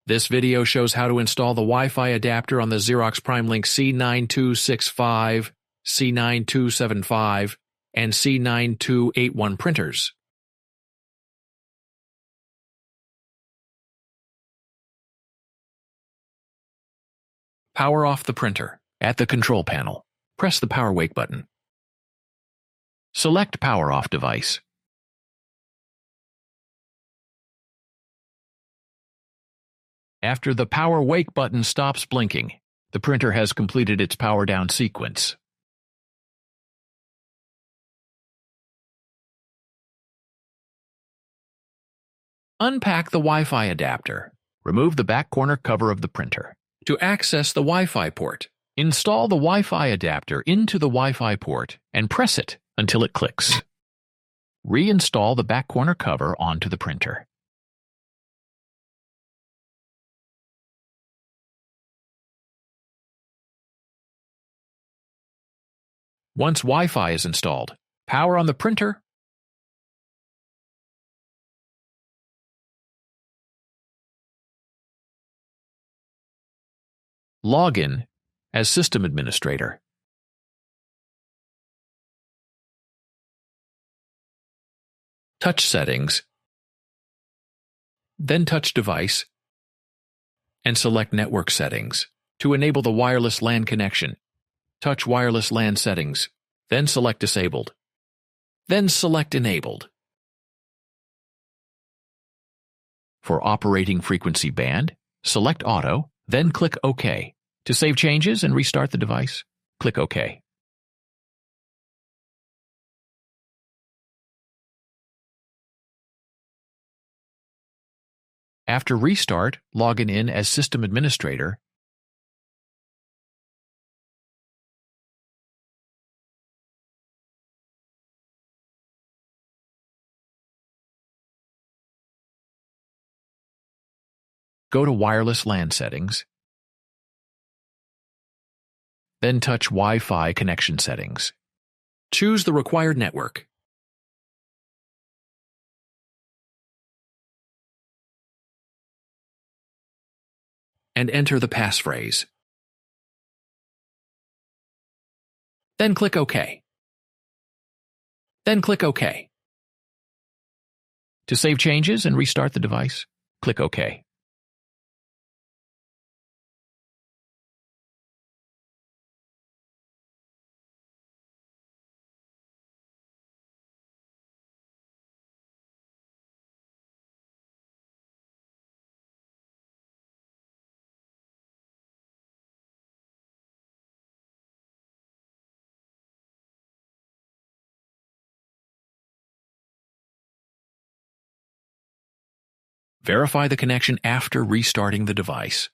This video shows how to install the Wi-Fi adapter on the Xerox PrimeLink C9265, C9275, and C9281 printers. Power off the printer. At the control panel, press the power wake button. Select Power Off Device. After the power wake button stops blinking, the printer has completed its power down sequence. Unpack the Wi-Fi adapter. Remove the back corner cover of the printer. To access the Wi-Fi port, install the Wi-Fi adapter into the Wi-Fi port and press it until it clicks. Reinstall the back corner cover onto the printer. Once Wi-Fi is installed, power on the printer. Log in as System Administrator. Touch Settings. Then touch Device and select Network Settings. To enable the wireless LAN connection, touch Wireless LAN Settings, then select Disabled. Then select Enabled. For operating frequency band, select Auto, then click OK. To save changes and restart the device, click OK. After restart, log in as System Administrator. Go to Wireless LAN Settings. Then touch Wi-Fi Connection Settings. Choose the required network. And enter the passphrase. Then click OK. Then click OK. To save changes and restart the device, click OK. Verify the connection after restarting the device.